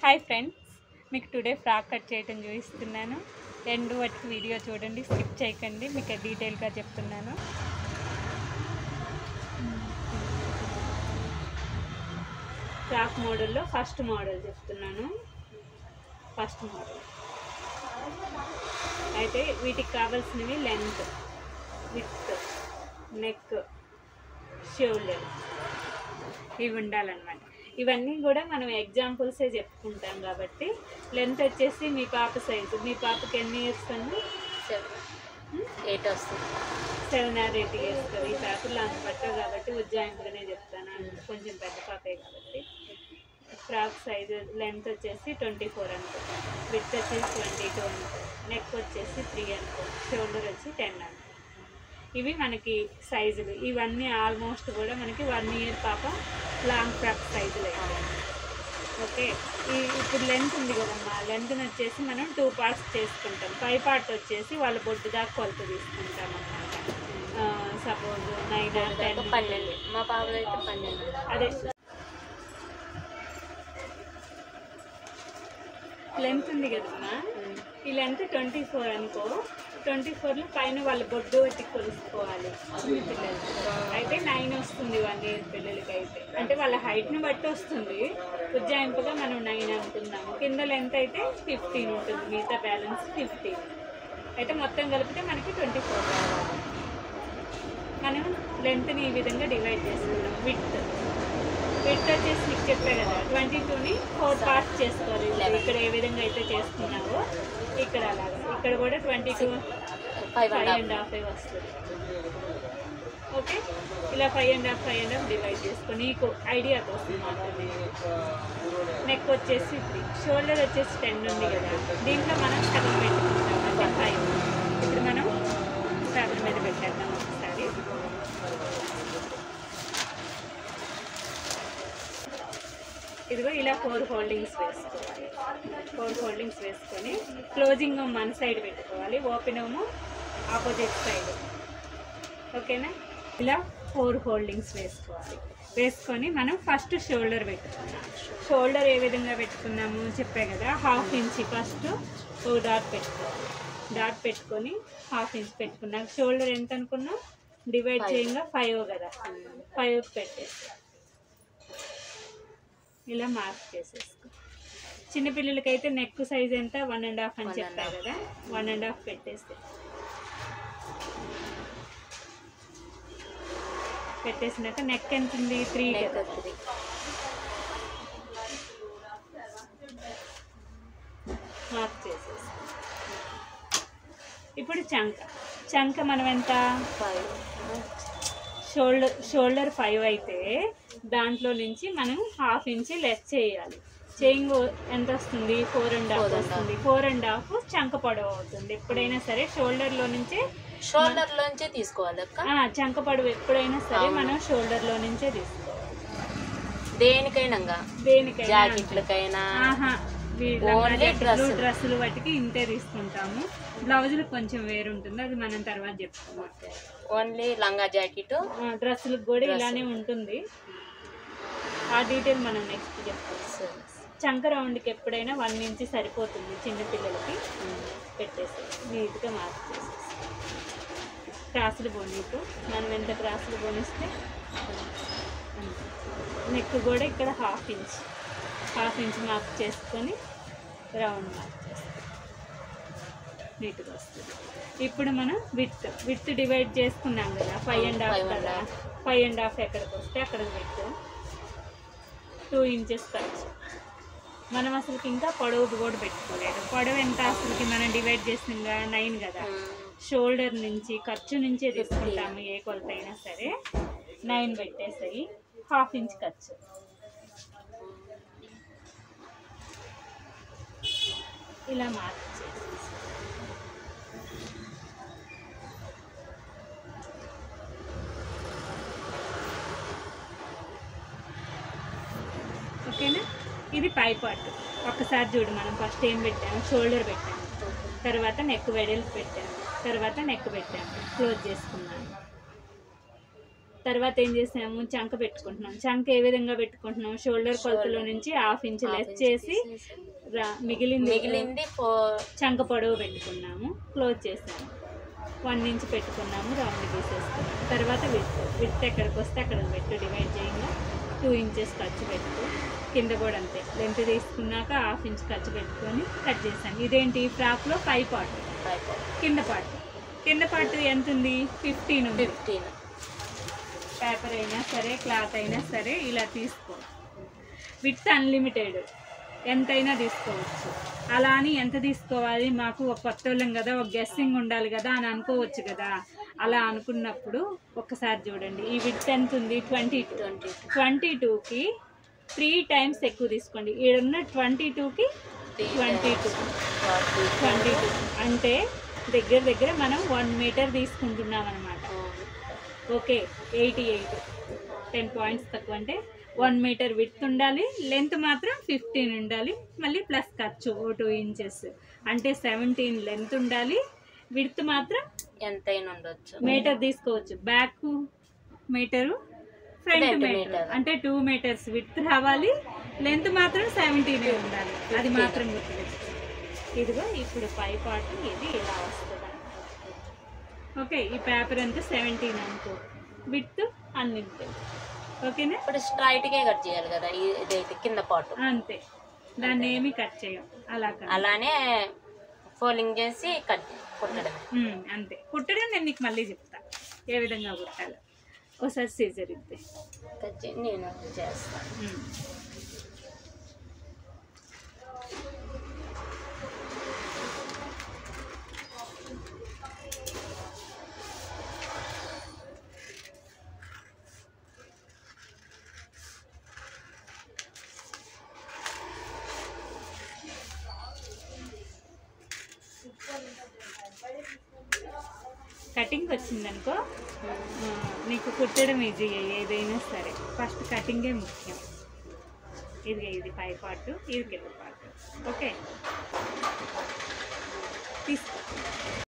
Hi friends, మీకు today frock cut చేయడం చూపిస్తున్నాను. ఎండ్ వరకు వీడియో చూడండి, స్కిప్ చేయకండి. మీకు డీటెయిల్గా చెప్తున్నాను. ఫ్రాక్ మోడల్లో ఫస్ట్ మోడల్ చెప్తున్నాను. ఫస్ట్ మోడల్ అయితే వీటికి కావాల్సినవి లెంత్, విడ్త్, నెక్, షోల్డర్ ఇవి ఉండాలన్నమాట. ఇవన్నీ కూడా మనం ఎగ్జాంపుల్సే చెప్పుకుంటాం కాబట్టి లెంత్ వచ్చేసి మీ పాప సైజు, మీ పాపకి ఎన్ని ఇయర్స్ అండి? 8 వస్తుంది. 7 or 8 years. ఈ పాపలు అంత పట్టవు కాబట్టి ఉజ్జాయింపుగానే చెప్తాను, కొంచెం పెద్ద పాపే కాబట్టి. ఫ్రాక్ సైజు లెంత్ వచ్చేసి 24 అనుకో, విడ్త్ వచ్చేసి 22 అనుకో, నెక్ వచ్చేసి 3 అనుకో, షోల్డర్ వచ్చి 10 అనుకో. ఇవి మనకి సైజులు. ఇవన్నీ ఆల్మోస్ట్ కూడా మనకి 1 year పాప లాంగ్ ఫ్రాక్ సైజులు అయితే. ఓకే, ఇప్పుడు లెంత్ ఉంది కదమ్మా, లెంత్ని వచ్చేసి మనం 2 parts చేసుకుంటాం. పై పార్ట్ వచ్చేసి వాళ్ళ బొడ్డు దాకా కొలత తీసుకుంటాం అన్నమాట. Suppose 9 or 10, 12. మా పాపది అయితే 12. అదే లెంత్ ఉంది కదమ్మా, ఈ లెంత్ 24 అనుకో. 24లో పైన వాళ్ళ బొడ్డు బట్టి కొలుసుకోవాలి చిన్న పిల్లలు. అయితే 9 వస్తుంది 1 year పిల్లలకి అయితే, అంటే వాళ్ళ హైట్ని బట్టి వస్తుంది. ఉజ్జాయింపుగా మనం 9 అనుకుందాము. కింద లెంత్ అయితే 15 ఉంటుంది, మిగతా బ్యాలెన్స్ 15. అయితే మొత్తం కలిపితే మనకి 24 రావాలి. మనం లెంత్ని ఈ విధంగా డివైడ్ చేసుకున్నాం. విడ్త్ వచ్చేసి మీకు చెప్పే కదా, 22ని 4 parts చేసుకోవాలి. ఇక్కడ ఏ విధంగా అయితే చేసుకున్నావో ఇక్కడ అలాగా, ఇక్కడ కూడా 22 5.5 వస్తుంది. ఓకే, ఇలా 5.5 డివైడ్ చేసుకొని నీకు ఐడియా కోసం మాత్రమే. నెక్ వచ్చేసి 3, షోల్డర్ వచ్చేసి 10 ఉంది కదా, దీంట్లో మనం సగం పెట్టుకుంటాం అంటే 5. ఇప్పుడు మనం పేపర్ మీద పెట్టేద్దాం ఒకసారి. ఇదిగో ఇలా 4 holdings వేసుకోవాలి. 4 holdings వేసుకొని క్లోజింగ్ మన సైడ్ పెట్టుకోవాలి, ఓపెన్ ఏమో ఆపోజిట్ సైడ్. ఓకేనా, ఇలా 4 holdings వేసుకోవాలి. వేసుకొని మనం ఫస్ట్ షోల్డర్ పెట్టుకున్నాం. షోల్డర్ ఏ విధంగా పెట్టుకున్నాము చెప్పే కదా, 1/2 inch ఫస్ట్ ఒక డాట్ పెట్టుకోవాలి. డాట్ పెట్టుకొని 1/2 inch పెట్టుకున్నాక షోల్డర్ ఎంత అనుకున్నాం డివైడ్ చేయంగా 5 కదా, 5 పెట్టేసి ఇలా మార్క్ చేసేసుకో. చిన్నపిల్లలకైతే నెక్ సైజ్ ఎంత 1.5 అని చెప్పారు కదా, 1.5 పెట్టేస్తే పెట్టేసినాక నెక్ ఎంత ఉంది 3 కదా, మార్క్ చేసేసి ఇప్పుడు చంక మనం ఎంత 5. షోల్డర్ 5 అయితే దాంట్లో నుంచి మనం 1/2 inch లెస్ చేయాలి. చేయింగ్ ఎంత వస్తుంది 4.5 వస్తుంది. 4.5 చంక పొడవు అవుతుంది. ఎప్పుడైనా సరే షోల్డర్లో నుంచే తీసుకోవాలి. చంక పొడవు ఎప్పుడైనా సరే మనం షోల్డర్లో నుంచే తీసుకోవాలి. దేనికైనా జాకెట్లకైనా డ్రెస్సులు వాటికి ఇంతే తీసుకుంటాము. బ్లౌజులకు కొంచెం వేరు ఉంటుంది, అది మనం తర్వాత చెప్పుకోవాలి. ఓన్లీ లంగా జాకెట్ డ్రెస్సులకు కూడా ఇలానే ఉంటుంది. ఆ డీటెయిల్ మనం నెక్స్ట్ చెప్తాం. చంక రౌండ్కి ఎప్పుడైనా 1 inch సరిపోతుంది చిన్నపిల్లలకి. పెట్టేసి నీట్గా మార్క్ చేసేసి క్రాసులు బోనీకు మనం ఎంత క్రాసులు బోనిస్తే నెక్ కూడా ఇక్కడ 1/2 inch మార్క్ చేసుకొని రౌండ్ మార్క్ చేస్తాం, నీట్గా వస్తుంది. ఇప్పుడు మనం విత్ డివైడ్ చేసుకున్నాం కదా, 5.5 కదా, 5.5 ఎక్కడికి వస్తే అక్కడికి పెట్టు. 2 inches ఖర్చు. మనం అసలుకి ఇంకా పొడవు కూడా పెట్టుకోలేదు. పొడవు ఎంత అసలుకి మనం డివైడ్ చేసిందా 9 కదా, షోల్డర్ నుంచి ఖర్చు నుంచే తీసుకుంటాము ఏ కొలత అయినా సరే. 9 పెట్టేసాయి, 1/2 inch ఖర్చు. ఇలా మార్క్ చేసేసి ఓకేనా. ఇది పై పార్ట్. ఒక్కసారి చూడు, మనం ఫస్ట్ ఏం పెట్టాము, షోల్డర్ పెట్టాము, తర్వాత నెక్ వెడల్పు పెట్టాము, తర్వాత నెక్ పెట్టాము, క్లోజ్ చేసుకున్నాను. తర్వాత ఏం చేసాము, చంక పెట్టుకుంటున్నాం. చంక ఏ విధంగా పెట్టుకుంటున్నాం, షోల్డర్ కొలతలో నుంచి 1/2 ఇంచ్ లెస్ చేసి మిగిలింది చంక పొడవు పెట్టుకున్నాము, క్లోజ్ చేసాము. 1 ఇంచ్ పెట్టుకున్నాము, రౌండ్ తీసేసుకున్నాము. తర్వాత విత్ ఎక్కడికి వస్తే అక్కడికి పెట్టు, డివైడ్ చేయంగా 2 ఇంచెస్ ఖర్చు పెట్టు. కింద కూడా అంతే, లెంత్ తీసుకున్నాక 1/2 ఇంచ్ ఖర్చు పెట్టుకొని కట్ చేసాను. ఇదేంటి, ఫ్రాక్లో పై పార్ట్, కింద పార్ట్ ఎంత ఉంది, 15 ఉంది. పేపర్ అయినా సరే, క్లాత్ అయినా సరే ఇలా తీసుకో. విత్ అన్లిమిటెడ్, ఎంతైనా తీసుకోవచ్చు. అలా అని ఎంత తీసుకోవాలి, మాకు ఒక కొత్త వాళ్ళం కదా, ఒక గెస్సింగ్ ఉండాలి కదా అని అనుకోవచ్చు కదా. అలా అనుకున్నప్పుడు ఒక్కసారి చూడండి, ఈ విత్ ఎంత ఉంది, 22కి 3 టైమ్స్ ఎక్కువ తీసుకోండి. ఈడున్న 22కి 22 అంటే దగ్గర మనం 1 మీటర్ తీసుకుంటున్నాం అనమాట. ఓకే, 88, 10 పాయింట్స్ తక్కువ. అంటే 1 మీటర్ విడ్త్ ఉండాలి, లెంత్ మాత్రం 15 ఉండాలి, మళ్ళీ ప్లస్ ఖర్చు 2 ఇంచెస్ అంటే 17 లెంత్ ఉండాలి, విడ్త్ మాత్రం ఎంతైనా ఉండొచ్చు. మీటర్ తీసుకోవచ్చు, బ్యాక్ మీటరు, ఫ్రంట్ మీటర్ అంటే 2 మీటర్స్ విడ్త్ రావాలి, లెంత్ మాత్రం 17 ఉండాలి. అది మాత్రం గుర్తుపెట్టుకోండి. ఇదిగో ఇప్పుడు పై పార్ట్ ఇది ఇలా వస్తుంది. ఓకే, ఈ పేపర్ అంతా 17 అనుకో, విడ్త్ అన్లిమిటెడ్. ఓకేనా, ఇప్పుడు స్ట్రైట్గా కట్ చేయాలి కదా, ఇదైతే కింద పార్ట్ అంతే, దాన్ని ఏమి కట్ చేయం, అలానే ఫోల్డింగ్ చేసి కుట్టడం అంతే. కుట్టడం నేను నీకు మళ్ళీ చెప్తా ఏ విధంగా కుట్టాలి. ఒకసారి సీజర్ ఇద్దే నేను చేస్తాను. కటింగ్ వచ్చిందనుకో, నీకు కుట్టడం ఈజీ. ఏదైనా సరే ఫస్ట్ కటింగే ముఖ్యం. ఇది పై పార్ట్, ఇది కింద పార్ట్. ఓకే, తీసుకో.